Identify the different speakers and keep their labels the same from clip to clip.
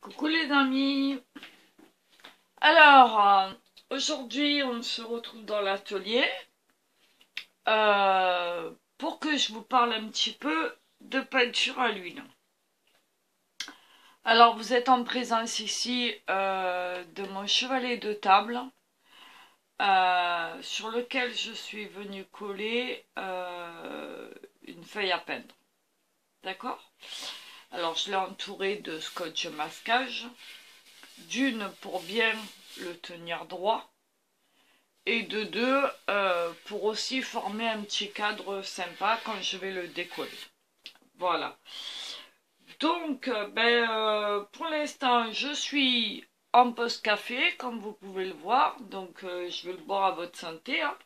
Speaker 1: Coucou les amis. Alors, aujourd'hui on se retrouve dans l'atelier pour que je vous parle un petit peu de peinture à l'huile. Alors vous êtes en présence ici de mon chevalet de table sur lequel je suis venue coller une feuille à peindre. D'accord? Alors je l'ai entouré de scotch masquage. D'une pour bien le tenir droit et de deux pour aussi former un petit cadre sympa quand je vais le décoller. Voilà. Donc pour l'instant je suis en pause café comme vous pouvez le voir, donc je vais le boire à votre santé, hein.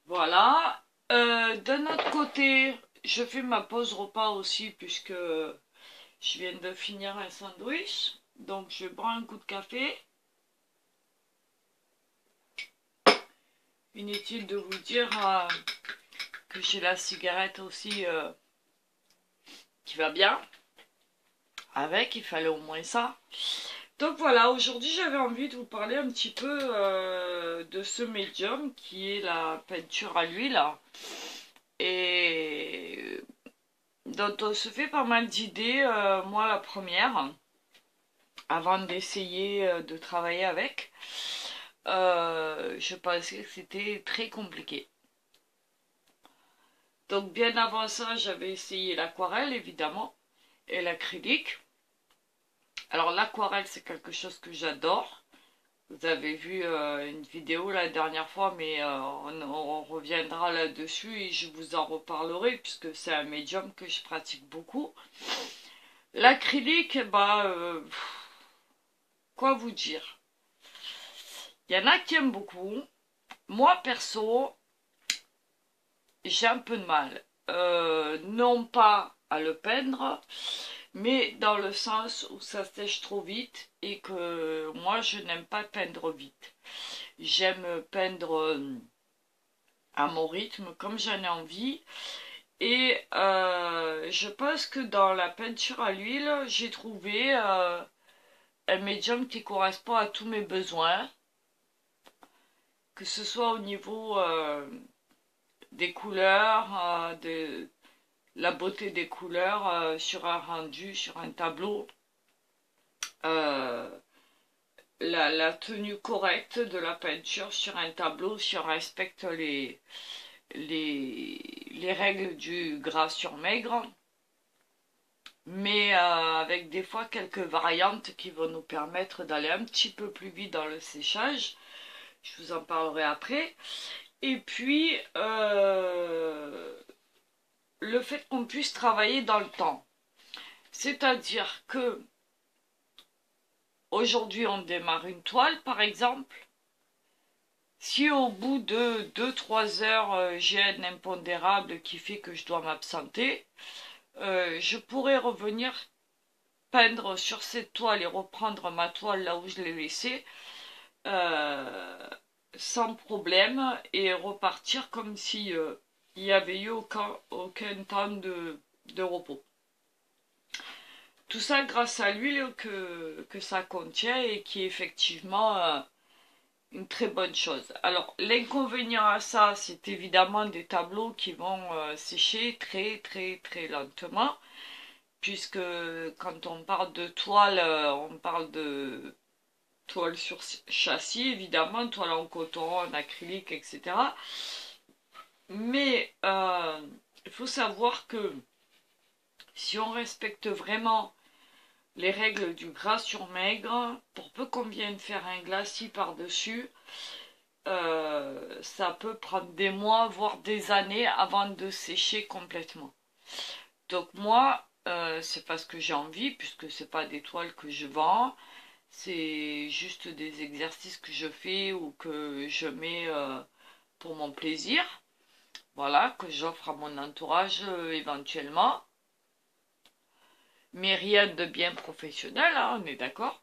Speaker 1: Voilà. D'un autre côté je fais ma pause repas aussi puisque je viens de finir un sandwich. Donc je bois un coup de café. Inutile de vous dire que j'ai la cigarette aussi qui va bien. Avec, il fallait au moins ça. Donc voilà, aujourd'hui j'avais envie de vous parler un petit peu de ce médium qui est la peinture à l'huile. Et dont on se fait pas mal d'idées, moi la première, avant d'essayer de travailler avec. Je pensais que c'était très compliqué. Donc bien avant ça, j'avais essayé l'aquarelle évidemment et l'acrylique. Alors l'aquarelle c'est quelque chose que j'adore. Vous avez vu une vidéo la dernière fois, mais on reviendra là-dessus et je vous en reparlerai puisque c'est un médium que je pratique beaucoup. L'acrylique, quoi vous dire? Il y en a qui aiment beaucoup. Moi perso, j'ai un peu de mal. Non pas à le peindre, mais dans le sens où ça sèche trop vite et que moi je n'aime pas peindre vite. J'aime peindre à mon rythme comme j'en ai envie. Et je pense que dans la peinture à l'huile, j'ai trouvé un médium qui correspond à tous mes besoins, que ce soit au niveau des couleurs, de la beauté des couleurs sur un rendu, sur un tableau, euh, la tenue correcte de la peinture sur un tableau si on respecte les règles du gras sur maigre, mais avec des fois quelques variantes qui vont nous permettre d'aller un petit peu plus vite dans le séchage. Je vous en parlerai après. Et puis, le fait qu'on puisse travailler dans le temps. C'est-à-dire que aujourd'hui on démarre une toile par exemple. Si au bout de 2-3 heures j'ai un impondérable qui fait que je dois m'absenter, je pourrais revenir peindre sur cette toile et reprendre ma toile là où je l'ai laissée sans problème et repartir comme si il n'y avait eu aucun temps de repos. Tout ça grâce à l'huile que ça contient et qui est effectivement une très bonne chose. Alors l'inconvénient à ça, c'est évidemment des tableaux qui vont sécher très très très lentement, puisque quand on parle de toile, on parle de toile sur châssis, évidemment, toile en coton, en acrylique, etc. Mais il faut savoir que si on respecte vraiment les règles du gras sur maigre, pour peu qu'on vienne faire un glacis par-dessus, ça peut prendre des mois, voire des années avant de sécher complètement. Donc moi, c'est parce que j'ai envie, puisque c'est pas des toiles que je vends, c'est juste des exercices que je fais ou que je mets pour mon plaisir. Voilà, que j'offre à mon entourage éventuellement. Mais rien de bien professionnel, hein, on est d'accord.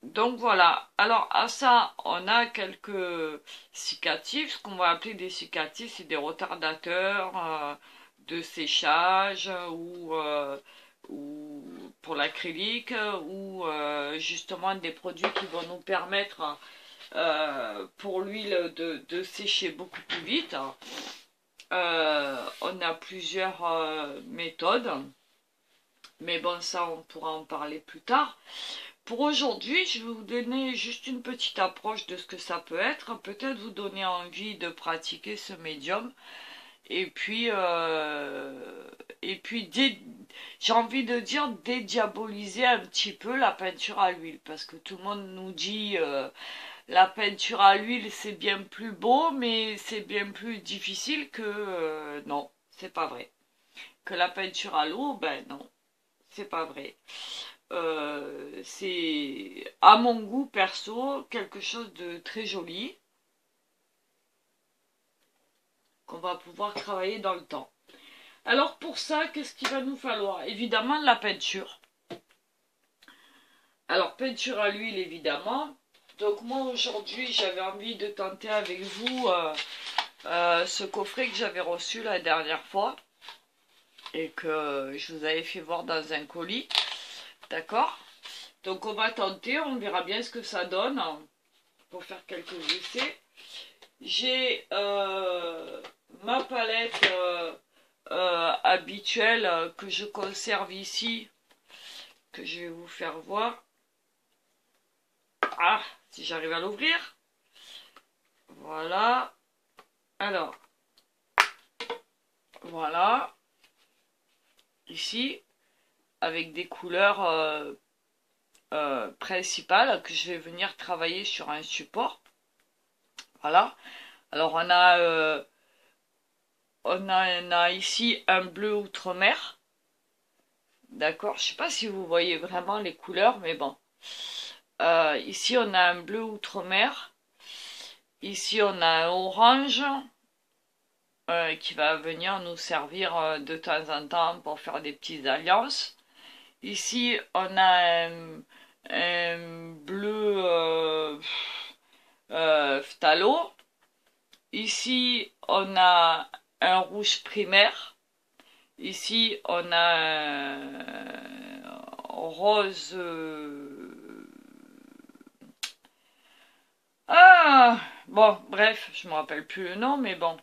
Speaker 1: Donc voilà. Alors à ça, on a quelques cicatifs. Ce qu'on va appeler des cicatifs, c'est des retardateurs de séchage ou pour l'acrylique ou justement des produits qui vont nous permettre pour l'huile de sécher beaucoup plus vite. On a plusieurs méthodes, mais bon, ça on pourra en parler plus tard. Pour aujourd'hui, je vais vous donner juste une petite approche de ce que ça peut être, peut-être vous donner envie de pratiquer ce médium. Et puis j'ai envie de dire dédiaboliser un petit peu la peinture à l'huile, parce que tout le monde nous dit la peinture à l'huile c'est bien plus beau, mais c'est bien plus difficile que non, c'est pas vrai. Que la peinture à l'eau, ben non, c'est pas vrai. C'est à mon goût perso quelque chose de très joli qu'on va pouvoir travailler dans le temps. Alors pour ça, qu'est-ce qu'il va nous falloir? Évidemment de la peinture. Alors peinture à l'huile évidemment. Donc moi aujourd'hui j'avais envie de tenter avec vous ce coffret que j'avais reçu la dernière fois et que je vous avais fait voir dans un colis. D'accord? Donc on va tenter, on verra bien ce que ça donne pour faire quelques essais. J'ai ma palette habituelle que je conserve ici, que je vais vous faire voir. Ah, si j'arrive à l'ouvrir. Voilà. Alors, voilà. Ici, avec des couleurs principales que je vais venir travailler sur un support. Voilà. Alors, on a ici un bleu outre-mer. D'accord, je sais pas si vous voyez vraiment les couleurs, mais bon. Ici, on a un bleu outre-mer. Ici, on a un orange qui va venir nous servir de temps en temps pour faire des petites alliances. Ici, on a un bleu phthalo. Ici, on a un rouge primaire. Ici, on a un rose... Ah, bon, bref, je me rappelle plus le nom, mais bon.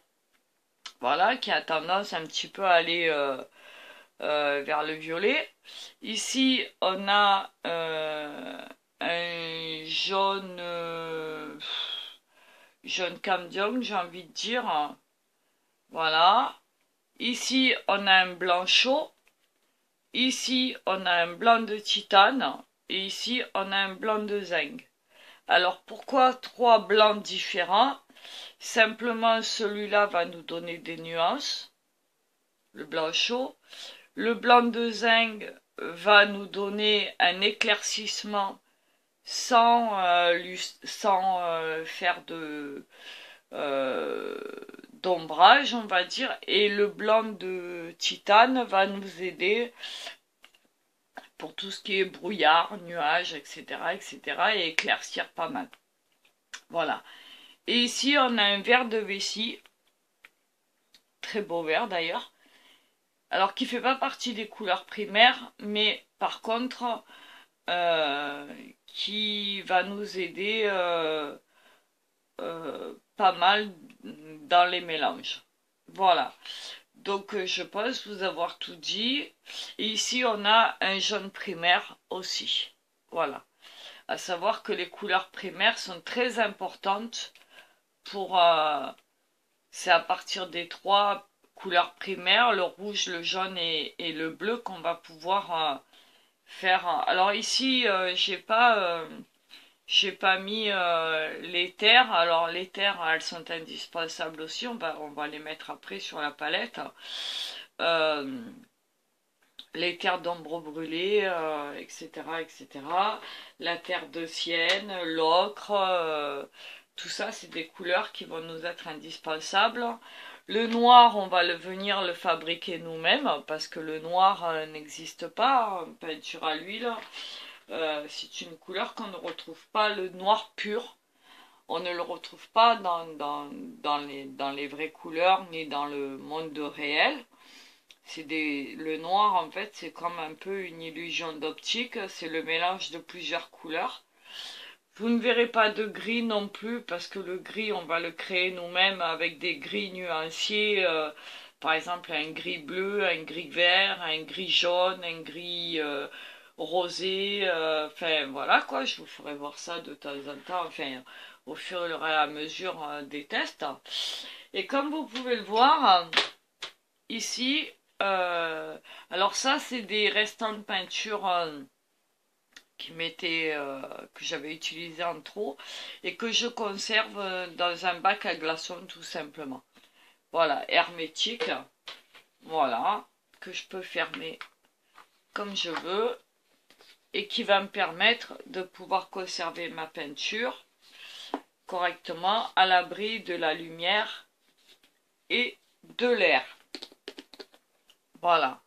Speaker 1: Voilà, qui a tendance un petit peu à aller vers le violet. Ici, on a un jaune camdium, j'ai envie de dire. Voilà. Ici, on a un blanc chaud. Ici, on a un blanc de titane. Et ici, on a un blanc de zinc. Alors, pourquoi trois blancs différents? Simplement, celui-là va nous donner des nuances. Le blanc chaud. Le blanc de zinc va nous donner un éclaircissement sans faire d'ombrage, on va dire, et le blanc de titane va nous aider pour tout ce qui est brouillard, nuages, etc., et éclaircir pas mal. Voilà. Et ici, on a un vert de vessie, très beau vert d'ailleurs, alors qui fait pas partie des couleurs primaires, mais par contre, qui va nous aider pas mal dans les mélanges. Voilà. Donc je pense vous avoir tout dit. Et ici on a un jaune primaire aussi. Voilà. À savoir que les couleurs primaires sont très importantes pour... c'est à partir des trois couleurs primaires, le rouge, le jaune et le bleu, qu'on va pouvoir faire. Alors ici j'ai pas mis les terres. Alors les terres, elles sont indispensables aussi. On va les mettre après sur la palette. Les terres d'ombre brûlée, etc. La terre de sienne, l'ocre, tout ça, c'est des couleurs qui vont nous être indispensables. Le noir, on va venir le fabriquer nous-mêmes, parce que le noir n'existe pas en peinture à l'huile. C'est une couleur qu'on ne retrouve pas, le noir pur. On ne le retrouve pas dans les vraies couleurs, ni dans le monde réel. Le noir, en fait, c'est comme un peu une illusion d'optique. C'est le mélange de plusieurs couleurs. Vous ne verrez pas de gris non plus, parce que le gris, on va le créer nous-mêmes avec des gris nuanciés. Par exemple, un gris bleu, un gris vert, un gris jaune, un gris rosé. Enfin, voilà quoi, je vous ferai voir ça de temps en temps, enfin, au fur et à mesure des tests. Et comme vous pouvez le voir, ici, alors ça, c'est des restants de peinture que j'avais utilisé en trop et que je conserve dans un bac à glaçons tout simplement. Voilà, hermétique, voilà, que je peux fermer comme je veux et qui va me permettre de pouvoir conserver ma peinture correctement à l'abri de la lumière et de l'air. Voilà.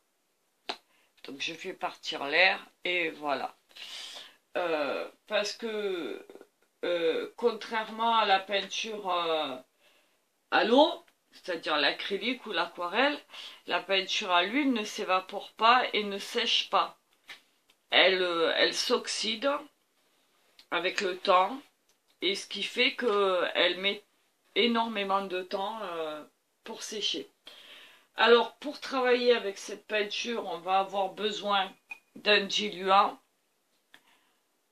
Speaker 1: Donc je fais partir l'air et voilà. Parce que contrairement à la peinture à l'eau, c'est-à-dire l'acrylique ou l'aquarelle, la peinture à l'huile ne s'évapore pas et ne sèche pas. Elle s'oxyde avec le temps, et ce qui fait qu'elle met énormément de temps pour sécher. Alors pour travailler avec cette peinture, on va avoir besoin d'un diluant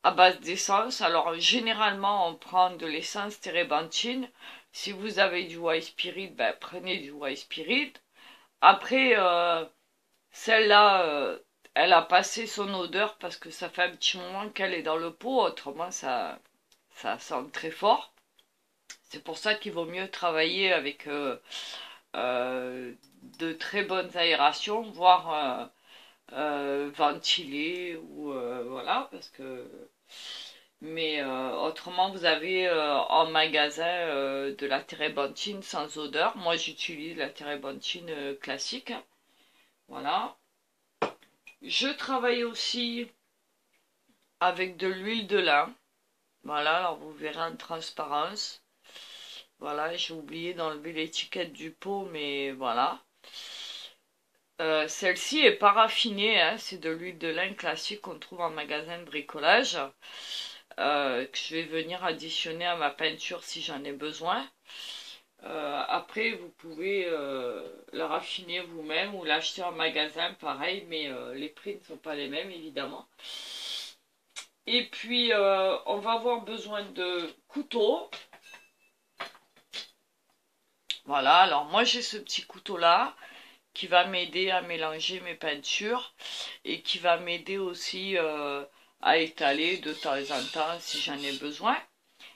Speaker 1: à base d'essence. Alors généralement on prend de l'essence térébenthine. Si vous avez du white spirit, ben, prenez du white spirit. Après celle-là elle a passé son odeur parce que ça fait un petit moment qu'elle est dans le pot, autrement ça sent très fort. C'est pour ça qu'il vaut mieux travailler avec de très bonnes aérations, voire ventilées, ou voilà, parce que mais autrement vous avez en magasin de la térébenthine sans odeur. Moi j'utilise la térébenthine classique, voilà. Je travaille aussi avec de l'huile de lin, voilà, alors vous verrez en transparence. Voilà, j'ai oublié d'enlever l'étiquette du pot, mais voilà. Celle-ci est pas raffinée, hein, c'est de l'huile de lin classique qu'on trouve en magasin de bricolage, que je vais venir additionner à ma peinture si j'en ai besoin. Après, vous pouvez la raffiner vous-même ou l'acheter en magasin, pareil, mais les prix ne sont pas les mêmes, évidemment. Et puis, on va avoir besoin de couteaux. Voilà, alors moi j'ai ce petit couteau-là qui va m'aider à mélanger mes peintures et qui va m'aider aussi à étaler de temps en temps si j'en ai besoin.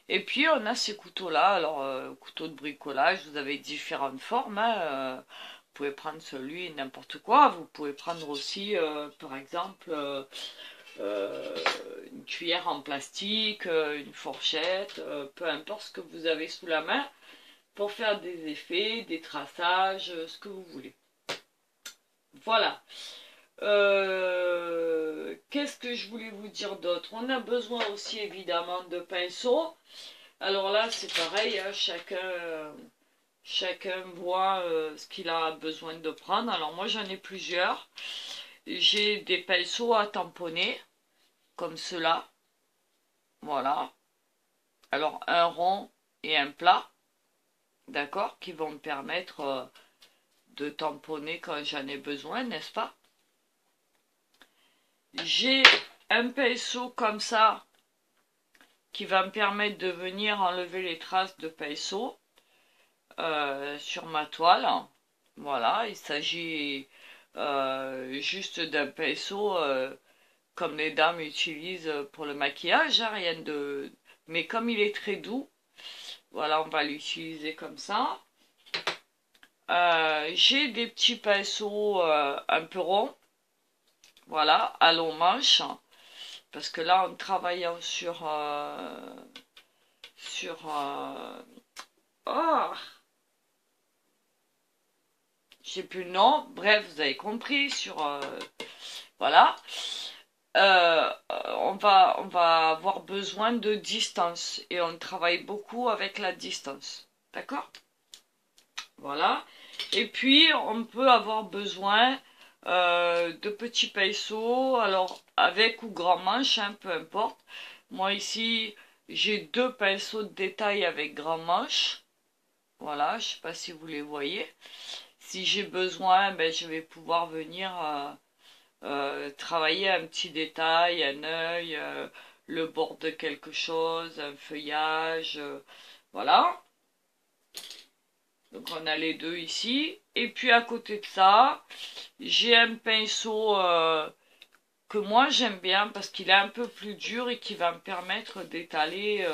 Speaker 1: Et puis on a ces couteaux-là, alors couteau de bricolage, vous avez différentes formes, hein, vous pouvez prendre celui n'importe quoi, vous pouvez prendre aussi par exemple une cuillère en plastique, une fourchette, peu importe ce que vous avez sous la main pour faire des effets, des traçages, ce que vous voulez. Voilà. Qu'est-ce que je voulais vous dire d'autre? On a besoin aussi évidemment de pinceaux. Alors là c'est pareil, hein, chacun voit ce qu'il a besoin de prendre. Alors moi j'en ai plusieurs. J'ai des pinceaux à tamponner, comme cela. Voilà. Alors un rond et un plat, d'accord, qui vont me permettre de tamponner quand j'en ai besoin, n'est-ce pas? J'ai un pinceau comme ça qui va me permettre de venir enlever les traces de pinceau sur ma toile. Voilà, il s'agit juste d'un pinceau comme les dames utilisent pour le maquillage, hein, rien de... Mais comme il est très doux, voilà, on va l'utiliser comme ça. J'ai des petits pinceaux un peu ronds, voilà, à long manche, parce que là, en travaillant oh, j'ai plus le nom, bref, vous avez compris, voilà, on va avoir besoin de distance, et on travaille beaucoup avec la distance, d'accord? Voilà. Et puis, on peut avoir besoin de petits pinceaux, alors avec ou grand manche, hein, peu importe. Moi ici, j'ai 2 pinceaux de détail avec grand manche. Voilà, je sais pas si vous les voyez. Si j'ai besoin, ben, je vais pouvoir venir travailler un petit détail, un œil, le bord de quelque chose, un feuillage, voilà. Donc on a les deux ici. Et puis à côté de ça, j'ai un pinceau que moi j'aime bien parce qu'il est un peu plus dur et qui va me permettre d'étaler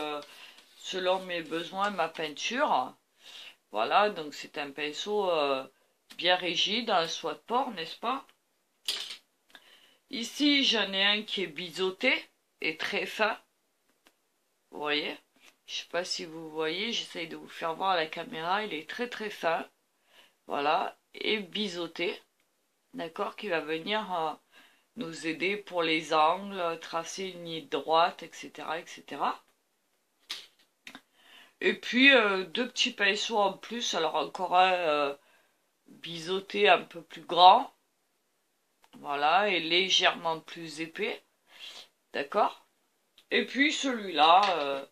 Speaker 1: selon mes besoins ma peinture. Voilà, donc c'est un pinceau bien rigide, un soie de porc, n'est-ce pas? Ici, j'en ai un qui est biseauté et très fin. Vous voyez? Je sais pas si vous voyez, j'essaye de vous faire voir à la caméra. Il est très très fin. Voilà, et biseauté. D'accord? Qui va venir nous aider pour les angles, tracer une ligne droite, etc. etc. Et puis, 2 petits pinceaux en plus. Alors encore un biseauté un peu plus grand. Voilà, et légèrement plus épais. D'accord? Et puis celui-là,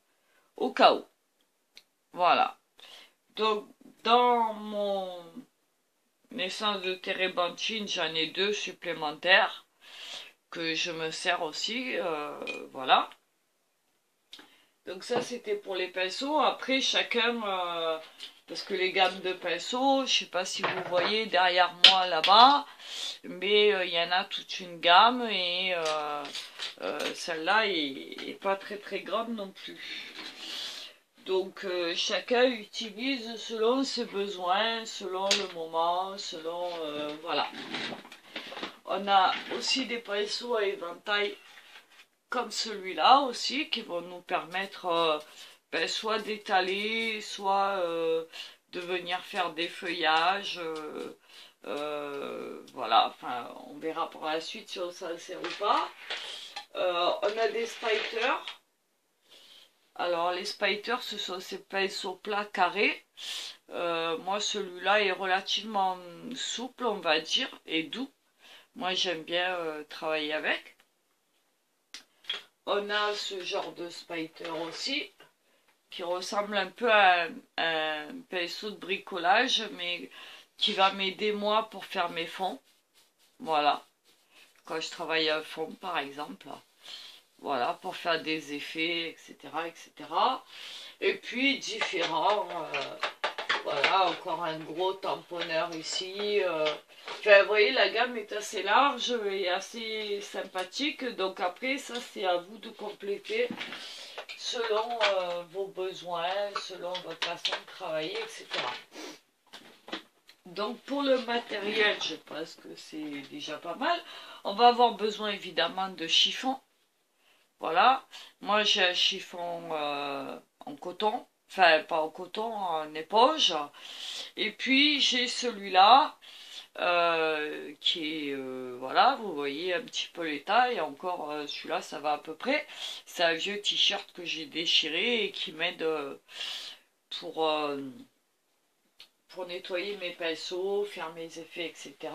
Speaker 1: au cas où. Voilà. Donc, dans mon essence de térébenthine, j'en ai 2 supplémentaires que je me sers aussi. Voilà. Donc ça, c'était pour les pinceaux. Après, chacun, parce que les gammes de pinceaux, je sais pas si vous voyez derrière moi là-bas, mais il y en a toute une gamme et celle-là est pas très très grande non plus. Donc chacun utilise selon ses besoins, selon le moment, selon voilà. On a aussi des pinceaux à éventail comme celui-là aussi qui vont nous permettre ben, soit d'étaler, soit de venir faire des feuillages. Voilà, enfin on verra par la suite si on s'en sert ou pas. On a des spiders. Alors les spiders, ce sont ces pinceaux plats carrés. Moi celui-là est relativement souple, on va dire, et doux. Moi j'aime bien travailler avec. On a ce genre de spider aussi, qui ressemble un peu à un pinceau de bricolage, mais qui va m'aider moi pour faire mes fonds. Voilà, quand je travaille un fond par exemple. Voilà, pour faire des effets, etc. etc. Et puis différents, voilà, encore un gros tamponneur ici. Enfin, vous voyez, la gamme est assez large et assez sympathique. Donc après, ça c'est à vous de compléter selon vos besoins, selon votre façon de travailler, etc. Donc pour le matériel, je pense que c'est déjà pas mal. On va avoir besoin évidemment de chiffon. Voilà, moi j'ai un chiffon en coton, enfin pas en coton, en éponge. Et puis j'ai celui-là qui est, voilà, vous voyez un petit peu les tailles. Encore celui-là ça va à peu près. C'est un vieux t-shirt que j'ai déchiré et qui m'aide pour, euh, pour nettoyer mes pinceaux, faire mes effets, etc.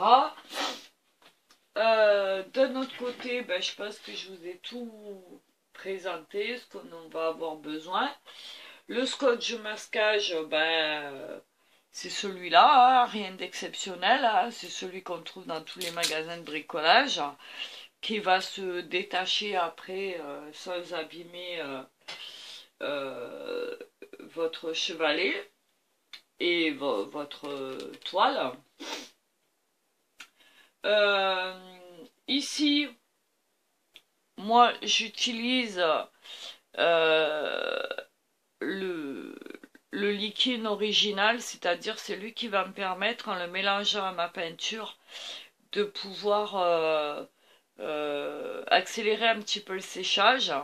Speaker 1: D'un autre côté, ben, je pense que je vous ai tout présenté, ce qu'on va avoir besoin. Le scotch masquage, ben, c'est celui-là, hein, rien d'exceptionnel, hein, c'est celui qu'on trouve dans tous les magasins de bricolage, qui va se détacher après sans abîmer euh, votre chevalet et votre toile. Ici, moi j'utilise le liquide original, c'est-à-dire c'est lui qui va me permettre, en le mélangeant à ma peinture, de pouvoir accélérer un petit peu le séchage,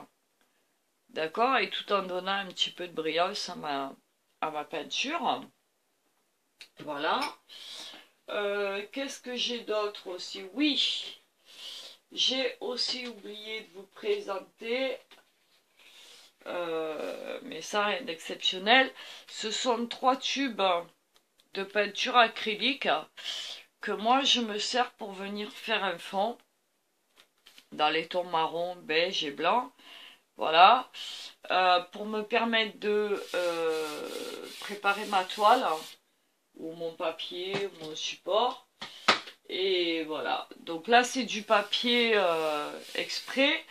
Speaker 1: d'accord, et tout en donnant un petit peu de brillance à ma peinture. Voilà. Qu'est-ce que j'ai d'autre aussi? Oui, j'ai aussi oublié de vous présenter, mais ça rien d'exceptionnel. Ce sont 3 tubes de peinture acrylique que moi je me sers pour venir faire un fond dans les tons marron, beige et blanc. Voilà, pour me permettre de préparer ma toile ou mon papier ou mon support. Et voilà, donc là c'est du papier exprès,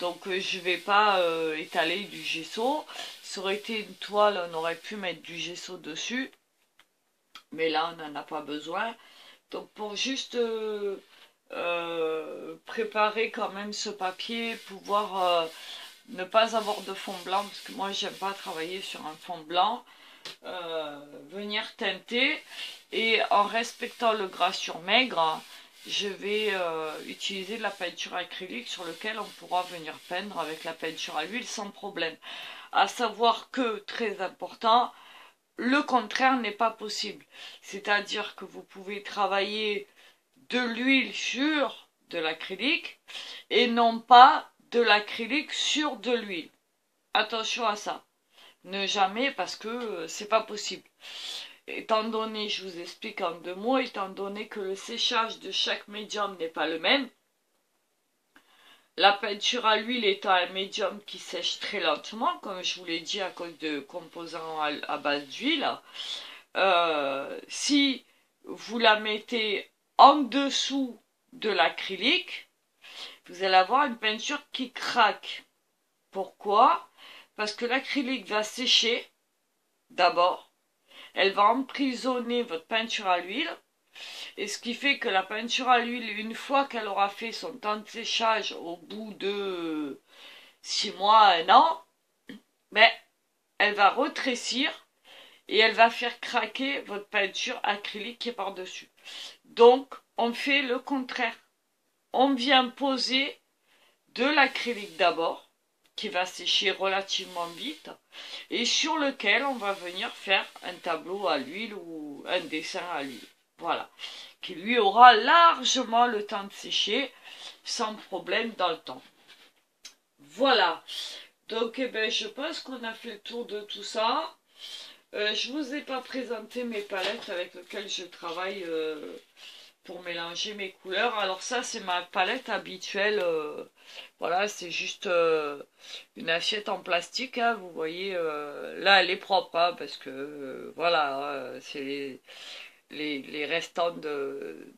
Speaker 1: donc je vais pas étaler du gesso. Ça aurait été une toile, on aurait pu mettre du gesso dessus, mais là on n'en a pas besoin. Donc pour juste préparer quand même ce papier, pouvoir ne pas avoir de fond blanc, parce que moi j'aime pas travailler sur un fond blanc, venir teinter, et en respectant le gras sur maigre, je vais utiliser de la peinture acrylique sur lequel on pourra venir peindre avec la peinture à l'huile sans problème. À savoir que, très important, le contraire n'est pas possible. C'est-à-dire que vous pouvez travailler de l'huile sur de l'acrylique et non pas de l'acrylique sur de l'huile. Attention à ça. Ne jamais, parce que c'est pas possible. Étant donné, je vous explique en 2 mots, étant donné que le séchage de chaque médium n'est pas le même, la peinture à l'huile étant un médium qui sèche très lentement, comme je vous l'ai dit, à cause de composants à base d'huile, si vous la mettez en dessous de l'acrylique, vous allez avoir une peinture qui craque. Pourquoi? Parce que l'acrylique va sécher d'abord, elle va emprisonner votre peinture à l'huile, et ce qui fait que la peinture à l'huile, une fois qu'elle aura fait son temps de séchage au bout de 6 mois, 1 an, ben, elle va rétrécir et elle va faire craquer votre peinture acrylique qui est par-dessus. Donc, on fait le contraire. On vient poser de l'acrylique d'abord, qui va sécher relativement vite, et sur lequel on va venir faire un tableau à l'huile ou un dessin à l'huile. Voilà. Qui lui aura largement le temps de sécher sans problème dans le temps. Voilà. Donc, eh ben, je pense qu'on a fait le tour de tout ça. Je vous ai pas présenté mes palettes avec lesquelles je travaille pour mélanger mes couleurs. Alors ça, c'est ma palette habituelle. Voilà, c'est juste une assiette en plastique. Hein, vous voyez, là, elle est propre, hein, parce que voilà, c'est les restants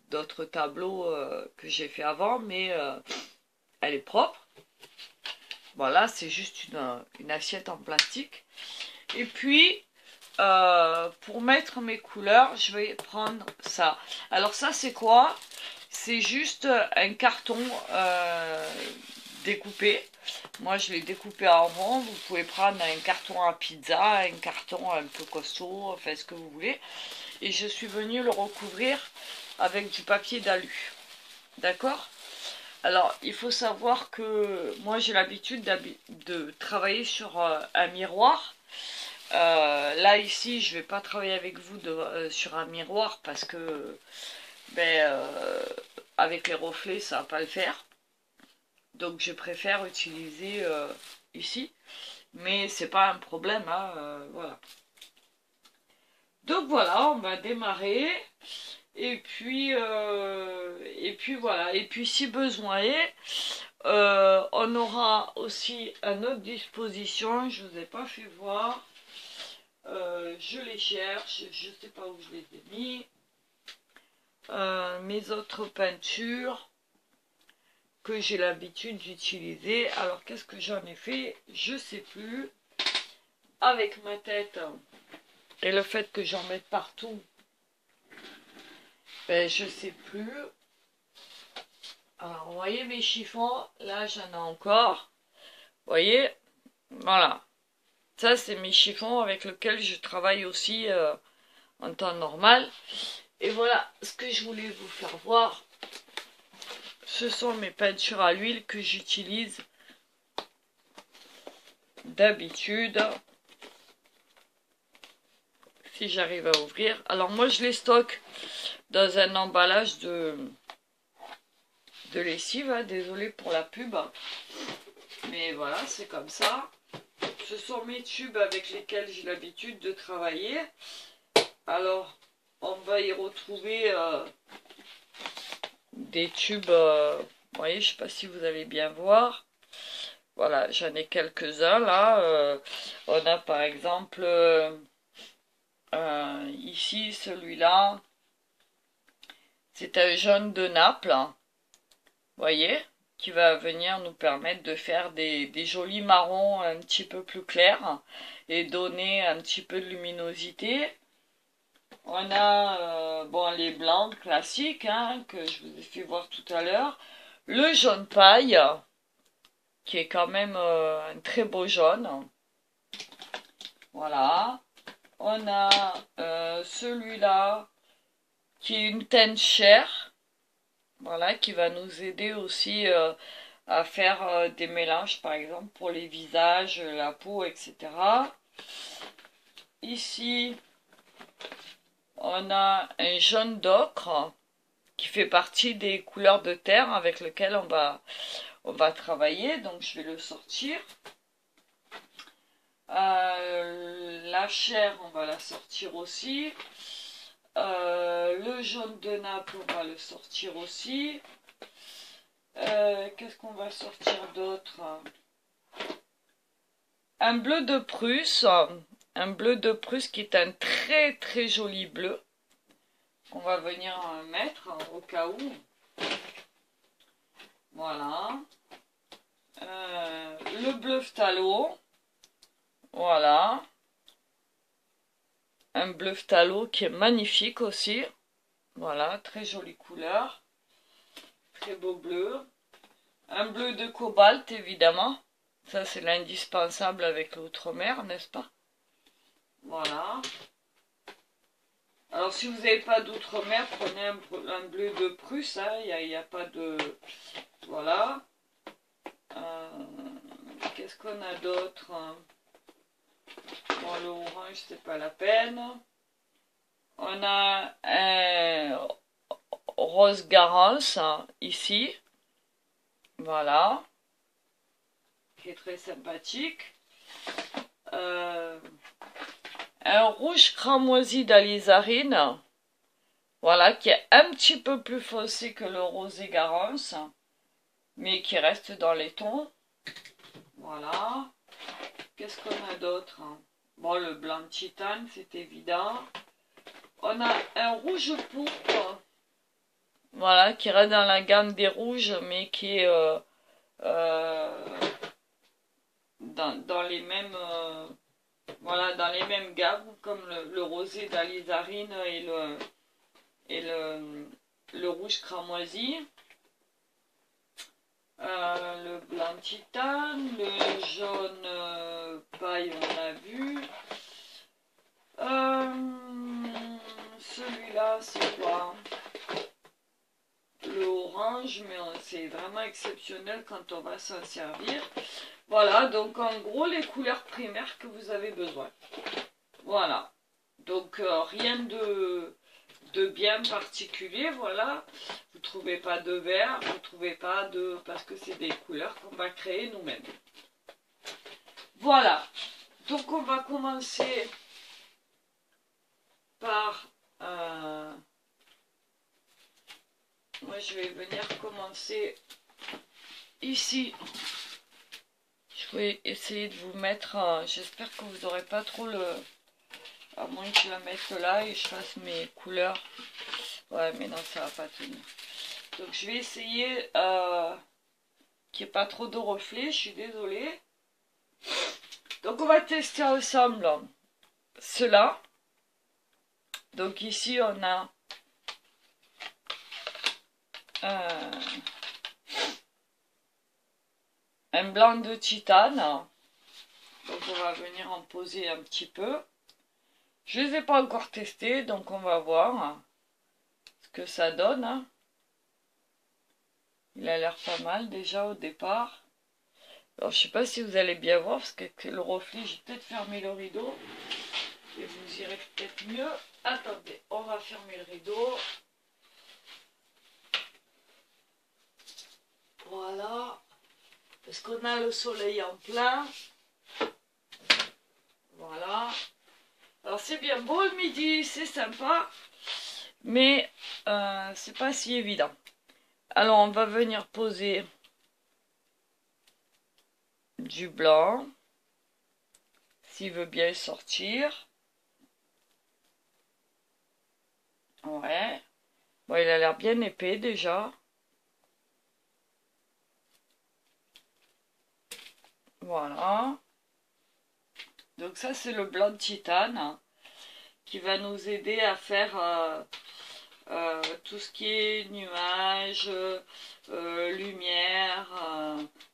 Speaker 1: d'autres tableaux que j'ai fait avant, mais elle est propre. Voilà, c'est juste une assiette en plastique. Et puis, pour mettre mes couleurs, je vais prendre ça. Alors ça, c'est quoi? C'est juste un carton découpé. Moi, je l'ai découpé en rond. Vous pouvez prendre un carton à pizza, un carton un peu costaud, enfin ce que vous voulez. Et je suis venue le recouvrir avec du papier d'alu. D'accord? Alors, il faut savoir que moi, j'ai l'habitude de travailler sur un miroir. Là ici je vais pas travailler avec vous sur un miroir parce que avec les reflets ça va pas le faire, donc je préfère utiliser ici, mais c'est pas un problème, hein, voilà. Donc voilà, on va démarrer et puis voilà, et puis si besoin est, on aura aussi à notre disposition, je vous ai pas fait voir. Je les cherche, je ne sais pas où je les ai mis. Mes autres peintures que j'ai l'habitude d'utiliser. Alors qu'est-ce que j'en ai fait? Je ne sais plus. Avec ma tête et le fait que j'en mette partout, je ne sais plus. Alors vous voyez mes chiffons, là j'en ai encore. Vous voyez, voilà. Ça c'est mes chiffons avec lesquels je travaille aussi en temps normal. Et voilà ce que je voulais vous faire voir. Ce sont mes peintures à l'huile que j'utilise d'habitude. Si j'arrive à ouvrir. Alors moi je les stocke dans un emballage de lessive. Hein. Désolée pour la pub. Mais voilà, c'est comme ça. Ce sont mes tubes avec lesquels j'ai l'habitude de travailler. Alors, on va y retrouver des tubes, vous voyez, je sais pas si vous allez bien voir. Voilà, j'en ai quelques-uns là. On a par exemple ici celui-là. C'est un jaune de Naples, vous voyez, qui va venir nous permettre de faire des jolis marrons un petit peu plus clairs et donner un petit peu de luminosité. On a bon, les blancs classiques hein, que je vous ai fait voir tout à l'heure. Le jaune paille, qui est quand même un très beau jaune. Voilà. On a celui-là, qui est une teinte chair. Voilà, qui va nous aider aussi à faire des mélanges, par exemple, pour les visages, la peau, etc. Ici, on a un jaune d'ocre qui fait partie des couleurs de terre avec lesquelles on va travailler. Donc, je vais le sortir. La chair, on va la sortir aussi. Le jaune de Naples, on va le sortir aussi. Qu'est-ce qu'on va sortir d'autre? Un bleu de Prusse. Un bleu de Prusse qui est un très très joli bleu. On va venir mettre au cas où. Voilà. Le bleu phthalo. Voilà. Un bleu phthalo qui est magnifique aussi. Voilà, très jolie couleur. Très beau bleu. Un bleu de cobalt, évidemment. Ça, c'est l'indispensable avec l'outre-mer, n'est-ce pas? Voilà. Alors, si vous n'avez pas d'outre-mer, prenez un bleu de Prusse. Hein. Il n'y a pas de... Voilà. Qu'est-ce qu'on a d'autre? Bon, le orange, c'est pas la peine. On a un rose Garance, ici. Voilà. Qui est très sympathique. Un rouge cramoisi d'alizarine. Voilà, qui est un petit peu plus foncé que le rosé Garance. Mais qui reste dans les tons. Voilà. Qu'est-ce qu'on a d'autre? Bon, le blanc de titane, c'est évident. On a un rouge pourpre. Voilà, qui reste dans la gamme des rouges, mais qui est dans les mêmes voilà, dans les mêmes gammes, comme le rosé d'alizarine et le rouge cramoisi. Le blanc titane, le jaune paille, on a vu. Celui-là, c'est quoi? Le orange, mais c'est vraiment exceptionnel quand on va s'en servir. Voilà, donc en gros, les couleurs primaires que vous avez besoin. Voilà. Donc, rien de bien particulier, voilà. Vous ne trouvez pas de vert, vous ne trouvez pas de... parce que c'est des couleurs qu'on va créer nous-mêmes. Voilà. Donc, on va commencer par... moi, je vais venir commencer ici. Je vais essayer de vous mettre... j'espère que vous n'aurez pas trop le... à moins que je la mette là et je fasse mes couleurs. Ouais, mais non, ça va pas tenir. Donc, je vais essayer qu'il n'y ait pas trop de reflets. Je suis désolée. Donc, on va tester ensemble cela. Donc, ici, on a un blanc de titane. Donc, on va venir en poser un petit peu. Je ne les ai pas encore testés, donc on va voir ce que ça donne. Il a l'air pas mal déjà au départ. Alors je sais pas si vous allez bien voir parce que le reflet, j'ai peut-être fermé le rideau. Et vous irez peut-être mieux. Attendez, on va fermer le rideau. Voilà. Parce qu'on a le soleil en plein. Voilà. Alors c'est bien beau le midi, c'est sympa, mais c'est pas si évident. Alors on va venir poser du blanc, s'il veut bien sortir. Ouais. Bon, il a l'air bien épais déjà. Voilà. Donc ça c'est le blanc de titane qui va nous aider à faire tout ce qui est nuages, lumière,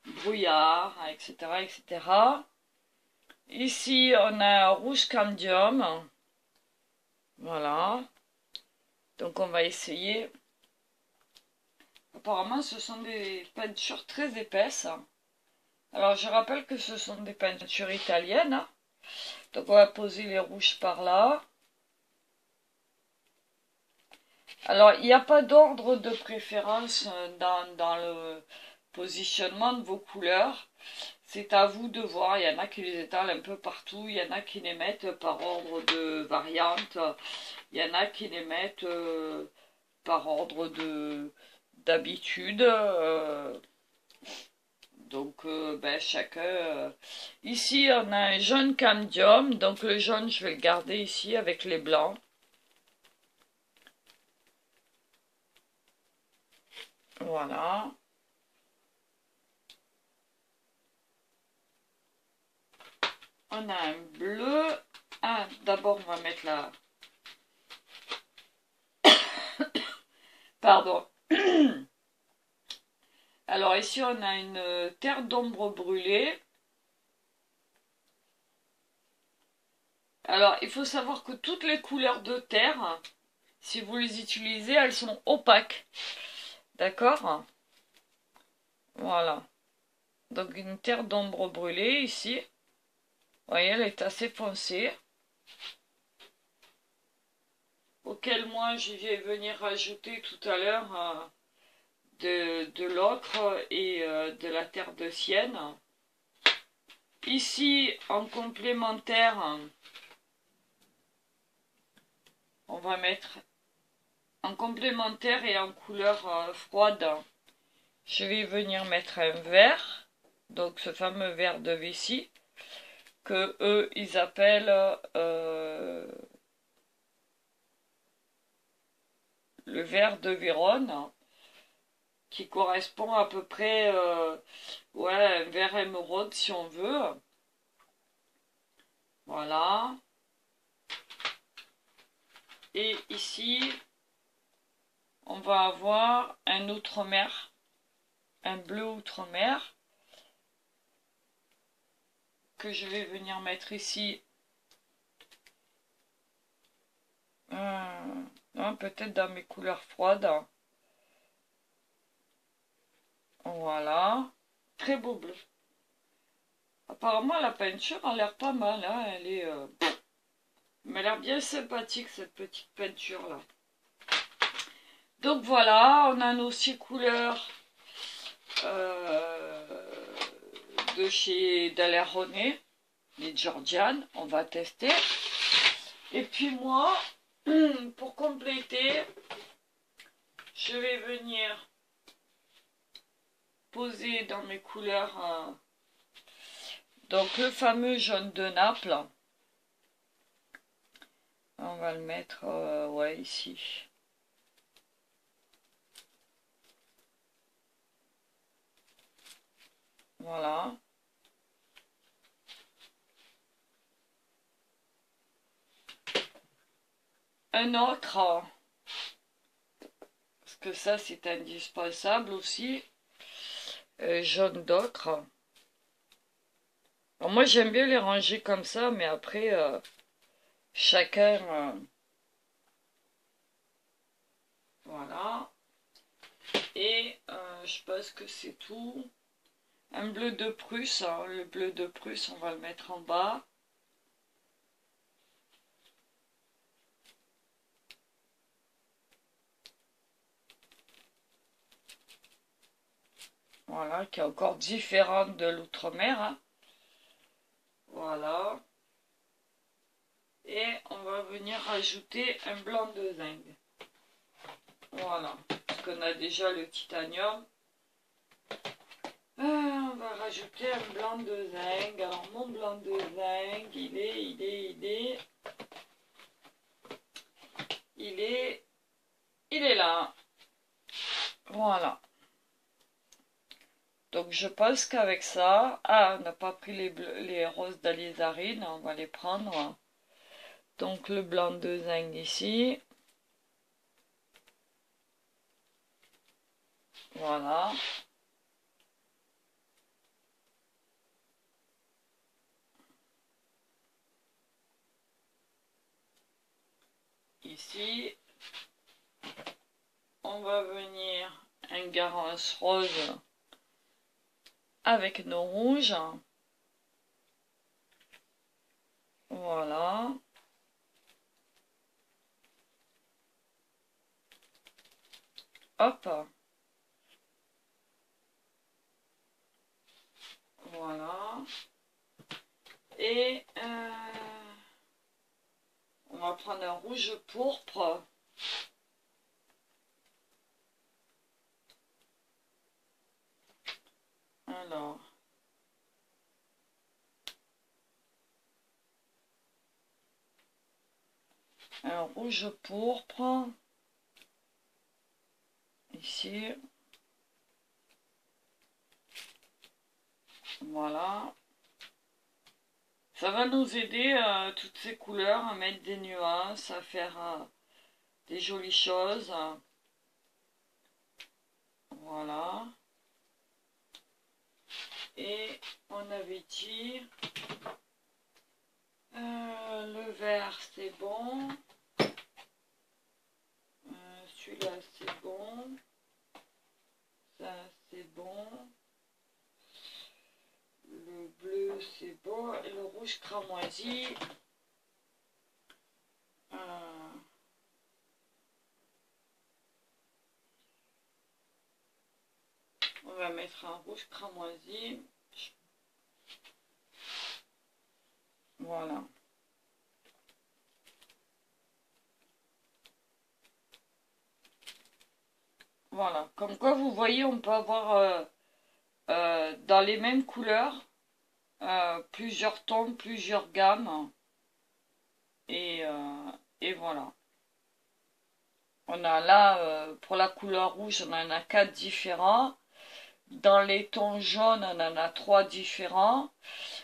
Speaker 1: brouillard, etc., etc. Ici on a un rouge cambium. Voilà. Donc on va essayer. Apparemment ce sont des peintures très épaisses. Alors je rappelle que ce sont des peintures italiennes. Donc on va poser les rouges par là. Alors il n'y a pas d'ordre de préférence dans le positionnement de vos couleurs. C'est à vous de voir. Il y en a qui les étalent un peu partout. Il y en a qui les mettent par ordre de variante. Il y en a qui les mettent par ordre d'habitude. Donc ben, chacun. Ici on a un jaune cambium. Donc le jaune je vais le garder ici avec les blancs. Voilà. On a un bleu. Ah, d'abord on va mettre la... Pardon. Alors ici on a une terre d'ombre brûlée. Alors il faut savoir que toutes les couleurs de terre, si vous les utilisez, elles sont opaques. D'accord? Voilà. Donc une terre d'ombre brûlée ici. Vous voyez, elle est assez foncée. Auquel moi je vais venir rajouter tout à l'heure de l'ocre et de la terre de sienne. Ici, en complémentaire, on va mettre en complémentaire et en couleur froide. Je vais venir mettre un vert, donc ce fameux vert de vessie, que eux ils appellent le vert de Vérone, qui correspond à peu près ouais, un vert émeraude si on veut. Voilà. Et ici, on va avoir un outre-mer, un bleu outre-mer, que je vais venir mettre ici. Peut-être dans mes couleurs froides. Voilà. Très beau bleu. Apparemment, la peinture a l'air pas mal. Hein. Elle m'a l'air bien sympathique, cette petite peinture-là. Donc voilà, on a nos 6 couleurs de chez Daler Roné, les Georgian. On va tester. Et puis moi, pour compléter, je vais venir poser dans mes couleurs donc le fameux jaune de Naples. On va le mettre ouais, ici. Voilà. Un autre, parce que ça c'est indispensable aussi, jaune d'ocre. Moi j'aime bien les ranger comme ça, mais après chacun... voilà. Et je pense que c'est tout. Un bleu de Prusse, hein. Le bleu de Prusse on va le mettre en bas. Voilà, qui est encore différente de l'outre-mer. Hein. Voilà. Et va venir rajouter un blanc de zinc. Voilà, parce qu'on a déjà le titanium. On va rajouter un blanc de zinc. Alors mon blanc de zinc, il est là. Voilà. Donc je pense qu'avec ça, on n'a pas pris les roses d'alizarine, on va les prendre. Donc le blanc de zinc ici. Voilà. Ici, on va venir un garance rose avec nos rouges. Voilà. Hop. Voilà. Et on va prendre un rouge pourpre. Alors. Un rouge pourpre. Ici. Voilà. Ça va nous aider, toutes ces couleurs, à mettre des nuances, à faire des jolies choses. Voilà. Et on avait dit, le vert c'est bon. Celui-là c'est bon. Ça c'est bon. Le bleu c'est bon. Et le rouge cramoisi. On va mettre un rouge cramoisi. Voilà. Voilà. Comme quoi vous voyez, on peut avoir dans les mêmes couleurs plusieurs tons, plusieurs gammes. Et voilà. On a là, pour la couleur rouge, on en a 4 différents. Dans les tons jaunes, on en a 3 différents.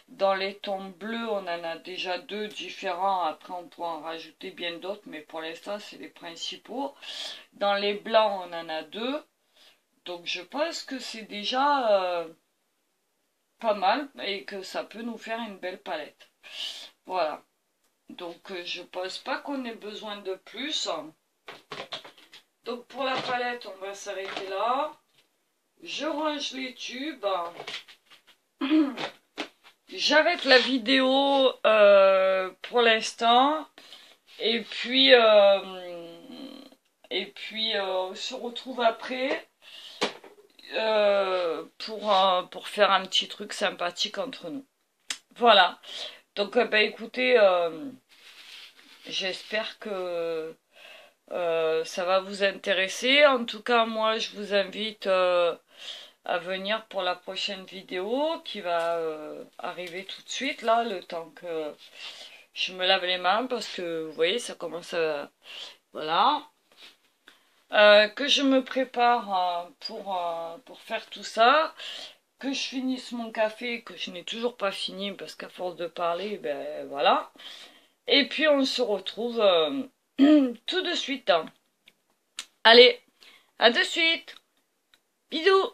Speaker 1: Dans les tons bleus, on en a déjà 2 différents. Après, on pourra en rajouter bien d'autres, mais pour l'instant, c'est les principaux. Dans les blancs, on en a 2. Donc, je pense que c'est déjà pas mal et que ça peut nous faire une belle palette. Voilà. Donc, je pense pas qu'on ait besoin de plus. Donc, pour la palette, on va s'arrêter là. Je range les tubes. J'arrête la vidéo pour l'instant. Et puis on se retrouve après pour faire un petit truc sympathique entre nous. Voilà. Donc, écoutez, j'espère que ça va vous intéresser. En tout cas, moi, je vous invite à venir pour la prochaine vidéo qui va arriver tout de suite, là, le temps que je me lave les mains, parce que, vous voyez, ça commence à... Voilà. Que je me prépare pour faire tout ça, que je finisse mon café, que je n'ai toujours pas fini, parce qu'à force de parler, ben voilà. Et puis, on se retrouve tout de suite. Allez, à de suite. Bisous.